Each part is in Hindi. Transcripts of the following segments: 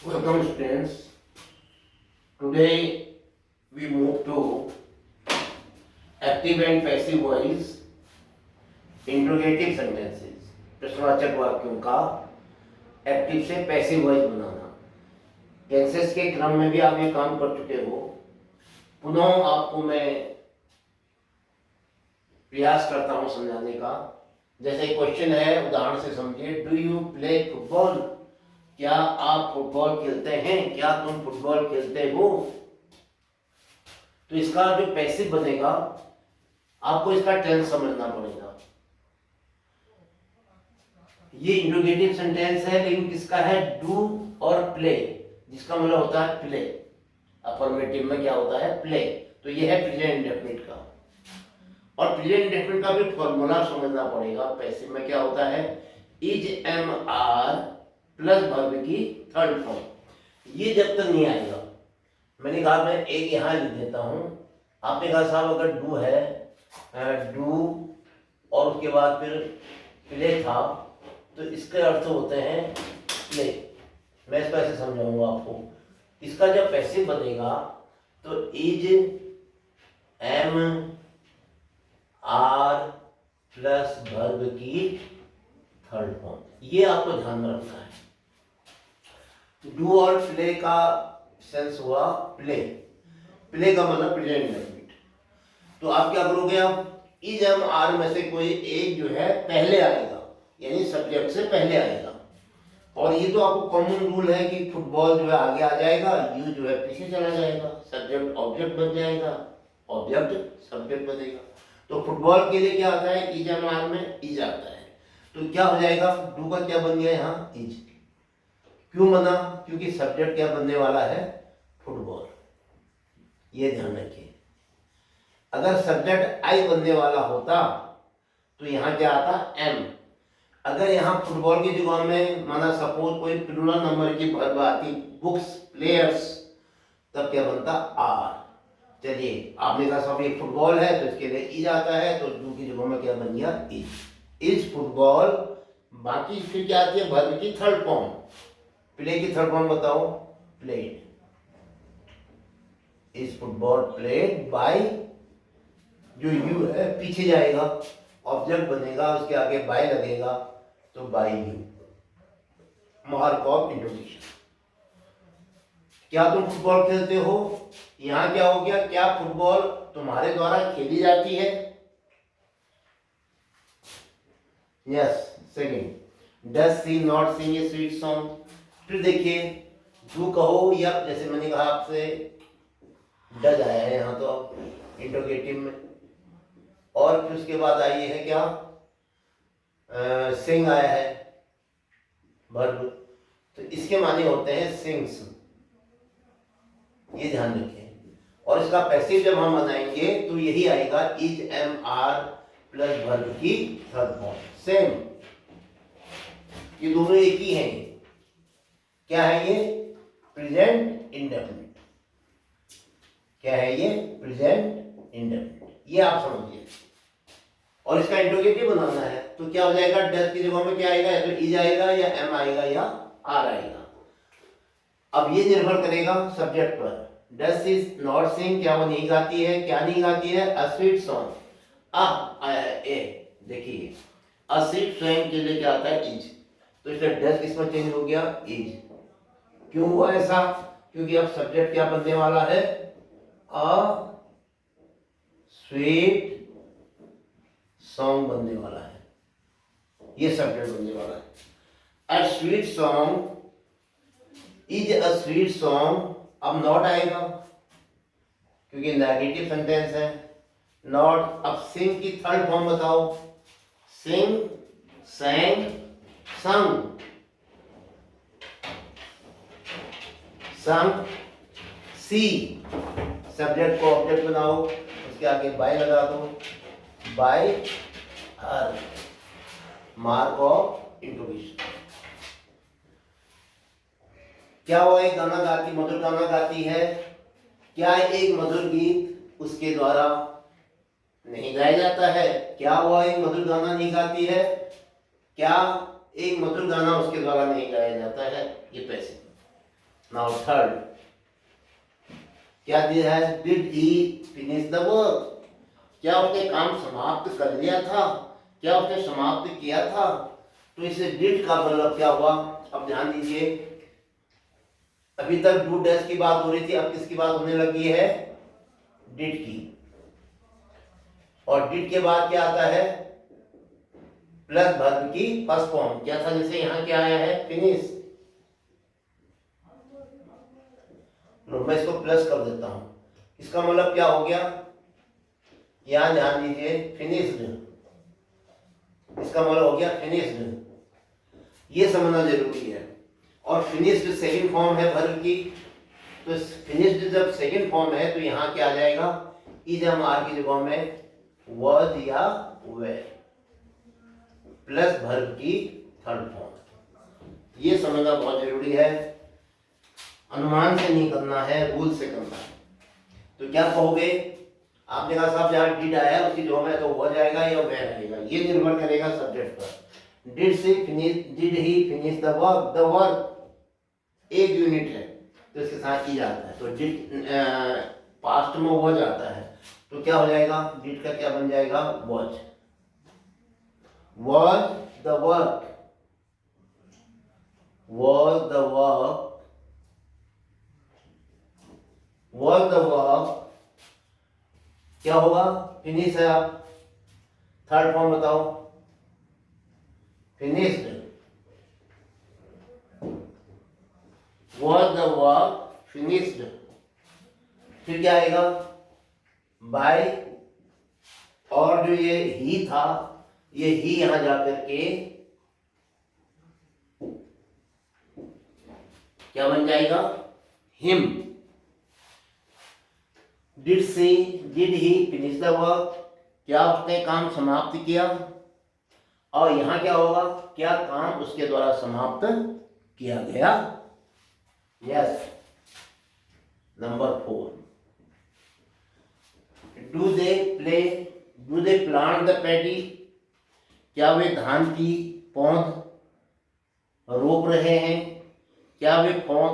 Welcome students. Today we move to active and passive voice interrogative sentences, प्रश्नवाचक वाक्यों का एक्टिव से पैसिव वॉइस बनाना। टेंसेस के क्रम में भी आप ये काम कर चुके हो। पुनः आपको मैं प्रयास करता हूँ समझाने का। जैसे क्वेश्चन है, उदाहरण से समझिए, डू यू प्ले फुटबॉल? क्या आप फुटबॉल खेलते हैं? क्या तुम फुटबॉल खेलते हो? तो इसका जो पैसिव बनेगा, आपको इसका टेंस समझना पड़ेगा। ये इंट्रोगेटिव सेंटेंस है, लेकिन किसका है? डू और प्ले, जिसका मतलब होता है प्ले। अफर्मेटिव में क्या होता है? प्ले। तो ये है प्रेजेंट इंडेफिनिट का। और प्रेजेंट इंडेफिनिट का भी फॉर्मूला समझना पड़ेगा। पैसिव में क्या होता है? Is am are plus verb की थर्ड फॉर्म। ये जब तक नहीं आएगा, मैंने कहा मैं एक यहाँ लिख देता हूँ। आपने कहा साहब अगर डू है, डू और उसके बाद फिर प्ले था, तो इसके अर्थ होते हैं प्ले। मैं इसको ऐसे समझाऊंगा आपको। इसका जब पैसिव बनेगा तो is am are plus verb की थर्ड फॉर्म, ये आपको ध्यान में रखना है। डू और प्ले का सेंस हुआ प्ले। प्ले का मतलब प्रेजेंट इंडेफिनिट। तो आप क्या करोगे? अब इज एम आर में से कोई एक जो है पहले आएगा, यानी सब्जेक्ट से पहले आएगा। और ये तो आपको कॉमन रूल है कि फुटबॉल जो है आगे आ जाएगा, यू जो है पीछे चला जाएगा, सब्जेक्ट ऑब्जेक्ट बन जाएगा, ऑब्जेक्ट सब्जेक्ट बनेगा। तो फुटबॉल के लिए क्या आता है? इज एम आर में इज आता है। तो क्या हो जाएगा? डू का क्या बन गया यहाँ? इज। क्यों बना? क्योंकि सब्जेक्ट क्या बनने वाला है? फुटबॉल। ये ध्यान रखिए। अगर सब्जेक्ट आई बनने वाला होता तो यहां क्या आता? एम। अगर यहाँ फुटबॉल की जगह में माना सपोज कोई प्लूरल नंबर की वर्ब आती, बुक्स, प्लेयर्स, तब क्या बनता? आर। चलिए, आपने कहा सब ये फुटबॉल है तो इसके लिए इज आता है, तो डू की जगह में क्या बन गया? इज। Is football. बाकी फिर क्या आती है? वर्ब की थर्ड फॉर्म। प्ले की थर्ड फॉर्म बताओ? Played. Is football played by, जो यू है पीछे जाएगा, ऑब्जेक्ट बनेगा, उसके आगे बाय लगेगा, तो by you. Mark of introduction. क्या तुम फुटबॉल खेलते हो? यहां क्या हो गया? क्या फुटबॉल तुम्हारे द्वारा खेली जाती है? Yes. Second, does she not sing a sweet song? फिर देखिए, डू कहो या जैसे मैंने कहा आपसे डज आया है यहाँ, तो अब इंट्रोगेटिव में। और फिर उसके बाद आई है क्या? सिंग आया है वर्ब, तो इसके माने होते हैं सिंग्स। ये ध्यान रखें। और इसका पैसिव जब हम बनाएंगे तो यही आएगा, is am are plus verb की थर्ड फॉर्म। सेम, ये दोनों एक ही हैं। क्या है ये? Present indefinite. क्या है ये? Present indefinite. ये आप समझिए। और इसका इंट्रोगेटिव बनाना है तो क्या हो जाएगा? डज की जगह में क्या आएगा? या तो इज आएगा, या एम आएगा, या आर आएगा। अब ये निर्भर करेगा सब्जेक्ट पर। डज सी नॉट सिंग, क्या वो नहीं गाती है? क्या नहीं गाती है? A sweet song. आया है ए। देखिए, अ स्वीट सॉन्ग के लिए क्या आता है? इज। तो इसलिए डज किसमें चेंज हो गया? इज। क्यों हुआ ऐसा? क्योंकि अब सब्जेक्ट क्या बनने वाला है? अ स्वीट सॉन्ग बनने वाला है। ये सब्जेक्ट बनने वाला है। A sweet song, is a sweet song. अब नॉट आएगा क्योंकि नेगेटिव सेंटेंस है। नॉट। अब सिंग की थर्ड फॉर्म बताओ? सिंग, sang, sung। sung, सी। सब्जेक्ट को ऑब्जेक्ट बनाओ, उसके आगे बाय लगा दो, bye her. Mark of interrogation. क्या वो एक गाना गाती, मधुर गाना गाती है? क्या एक मधुर गीत उसके द्वारा नहीं गाया जाता है? क्या वो एक मधुर गाना नहीं गाती है? क्या एक मधुर गाना उसके द्वारा नहीं गाया जाता है? ये पैसे। नाउ थर्ड क्या दिया है, did he finish the work, क्या उसने काम समाप्त कर लिया था, क्या उसने समाप्त किया था। तो इसे डिड का मतलब क्या हुआ, अब ध्यान दीजिए, अभी तक डू डैश की बात हो रही थी, अब किसकी बात होने लगी है, डिड की। और डिड के बाद क्या आता है, प्लस वर्ब की फर्स्ट फॉर्म, क्या था, जैसे यहां क्या आया है, फिनिश। मैं इसको प्लस कर देता हूं, इसका मतलब क्या हो गया, यहां ध्यान दीजिए, फिनिश्ड, इसका मतलब हो गया फिनिश्ड, ये समझना जरूरी है। और फिनिश्ड सेकंड फॉर्म है वर्ब की, तो फिनिश्ड जब सेकंड फॉर्म है तो यहाँ क्या आ जाएगा, इज एम आर की जगह में was या were प्लस वर्ब की थर्ड फॉर्म। ये समझना बहुत जरूरी है, अनुमान से नहीं करना है, रूल से करना है। तो क्या कहोगे, आपने कहा साहब जहाँ डिड आया उसकी जगह में तो हो जाएगा या वेर आएगा, ये निर्भर करेगा सब्जेक्ट पर। डिड से finish, did he finish the work, the work एक यूनिट है तो इसके साथ ही जाता है, तो डिड पास्ट में हो जाता है, तो क्या हो जाएगा, डिड का क्या बन जाएगा, was the work, was the work क्या होगा, फिनिश है, आप थर्ड फॉर्म बताओ, finished, was the work finished। फिर क्या आएगा, बाय, और जो ये ही था, ये ही यहां जाकर के क्या बन जाएगा, him. Did she, did he finish the work, क्या उसने काम समाप्त किया, और यहां क्या होगा, क्या काम उसके द्वारा समाप्त किया गया। Yes, number 4, do they play, do they plant the paddy, क्या वे धान की पौध रोप रहे हैं, क्या वे पौध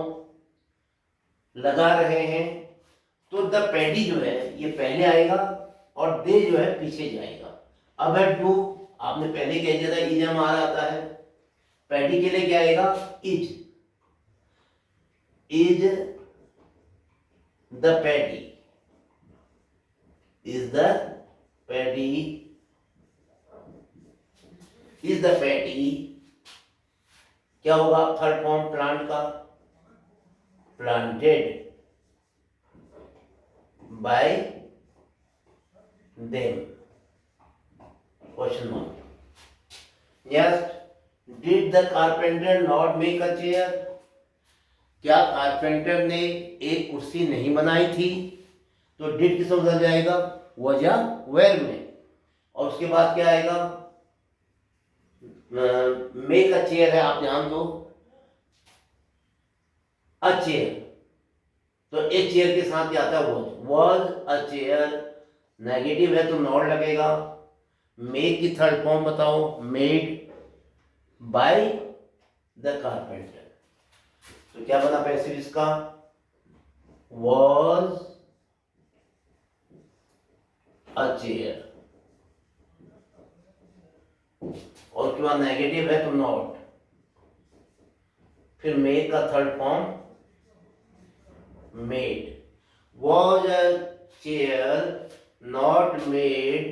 लगा रहे हैं। तो द पैडी जो है ये पहले आएगा और दे जो है पीछे जाएगा। अब है डू, आपने पहले कह दिया था इज एम आर आता है, पैडी के लिए क्या आएगा, is the paddy, is the paddy, is the paddy क्या होगा, थर्ड फॉर्म प्लांट का, planted by them, question mark। Next, did the carpenter not make a chair, क्या कारपेंटर ने एक कुर्सी नहीं बनाई थी। तो डिड किस बदल जाएगा, was या were में, और उसके बाद क्या आएगा, मेक अ चेयर है, आप ध्यान दो, अ चेयर, तो एक चेयर के साथ क्या आता है, वॉज अ चेयर, नेगेटिव है तो नॉट लगेगा। मेक की थर्ड फॉर्म बताओ, मेड बाय द कारपेंटर, तो क्या बना पैसिव इसका, वॉज अ चेयर, और उसके बाद नेगेटिव है तो नॉट, फिर मेक का third form made, was a chair not made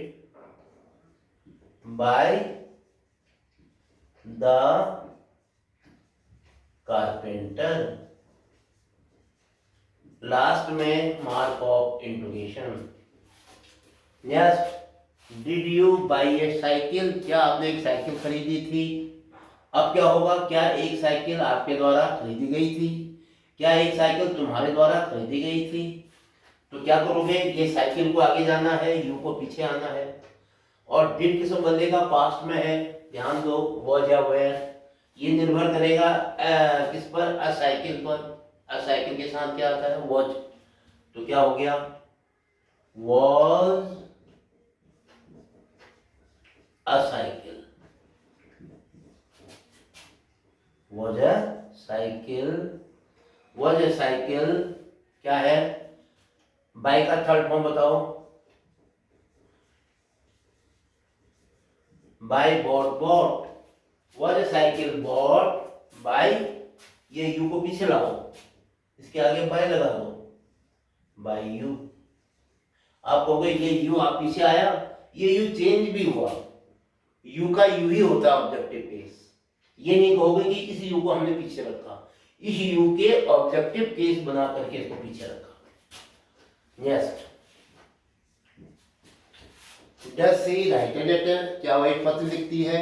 by the carpenter। Last में mark of interrogation. Next, did you buy a cycle, क्या आपने एक साइकिल खरीदी थी। अब क्या होगा, क्या एक साइकिल आपके द्वारा खरीदी गई थी, क्या एक साइकिल तुम्हारे द्वारा खरीदी गई थी। तो क्या करोगे, ये साइकिल को आगे जाना है, यू को पीछे आना है, और डिड किस में बदलेगा, पास्ट में है, ध्यान दो, वॉज या वेयर, ये निर्भर करेगा किस पर, अ साइकिल पर, अ साइकिल के साथ क्या आता है, वॉज, तो क्या हो गया, was a cycle, was a cycle was a cycle क्या है, बाय का थर्ड फॉर्म बताओ, by bought, bought was a cycle bought by, ये यू को पीछे लाओ, इसके आगे बाय लगा दो, बाय यू। आप कहोगे ये यू आप पीछे आया, ये यू चेंज भी हुआ, यू का यू ही होता है ऑब्जेक्टिव केस, ये नहीं कहोगे कि इस यू को हमने पीछे रखा, इस यू के ऑब्जेक्टिव केस बना करके इसको पीछे रखा। Next, does she write a letter, क्या वो एक पत्र लिखती है।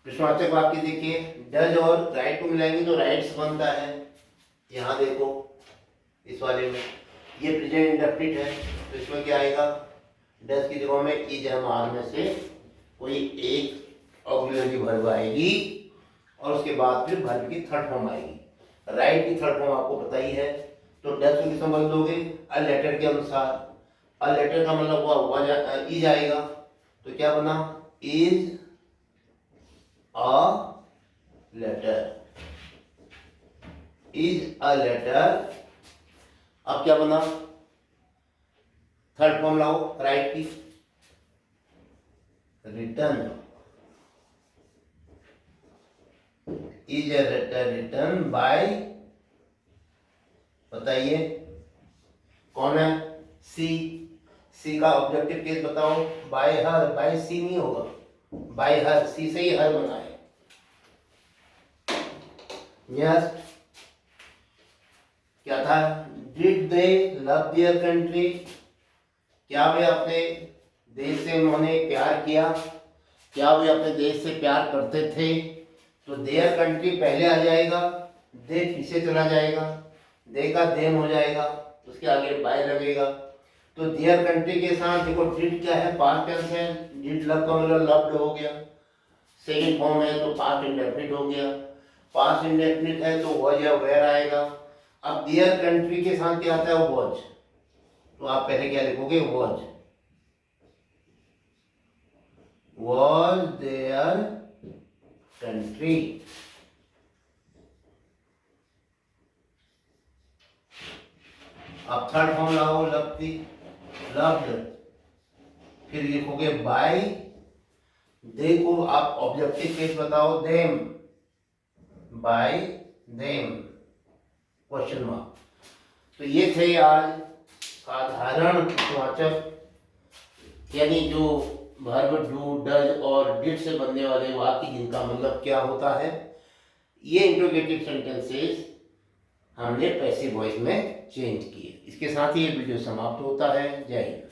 प्रश्नवाचक वाक्य देखिए, डज और राइट को मिलाएंगे तो राइट्स बनता है। यहाँ देखो इस वाले में ये प्रेजेंट इंडेफिनिट है, तो इसमें क्या आएगा, डज की जगह में इज एम आर में से कोई एक ऑक्सिलरी वर्ब आएगी और उसके बाद फिर वर्ब की थर्ड फॉर्म आएगी। राइट की थर्ड फॉर्म आपको पता ही है, तो डज को किसमें बदल दोगे, अ लेटर के अनुसार। अ लेटर का मतलब हुआ इज आएगा, तो क्या बना, is a letter, is a letter. अब क्या बना, थर्ड फॉर्म लाओ राइट की, written, is a letter written by, बताइए कौन है, सी। सी का ऑब्जेक्टिव केस बताओ, बाय हर, बाय सी नहीं होगा, बाय हर, सी से ही हर बना है। नेक्स्ट क्या था, did they love their country, क्या वे अपने देश से उन्होंने प्यार किया, क्या वे अपने देश से प्यार करते थे। तो देयर कंट्री पहले आ जाएगा, दे पीछे चला जाएगा, दे का देम हो जाएगा, उसके आगे बाय लगेगा। तो देयर कंट्री के साथ देखो डिड क्या है, पास्ट टेंस है, डिड लव का मतलब लव्ड हो गया, सेकंड फॉर्म है तो पास्ट इंडेफिनिट हो गया, पास्ट इंडेफिनिट है तो वॉज या वेयर आएगा। अब देयर कंट्री के साथ क्या आता है, वॉज, तो आप पहले क्या लिखोगे, वॉज, वॉज देयर कंट्री। अब थर्ड फॉर्म लाओ, लव थी, लव्ड, फिर लिखोगे बाय, दे को आप ऑब्जेक्टिव केस बताओ, them, bye them, question mark. तो ये थे आज साधारण वाचक, यानी जो वर्ब डू, डज और डिड से बनने वाले वाक्य जिनका मतलब क्या होता है, ये इंट्रोगेटिव सेंटेंसेस हमने पैसिव वॉइस में चेंज किए। इसके साथ ही ये वीडियो समाप्त होता है। जय हिंद।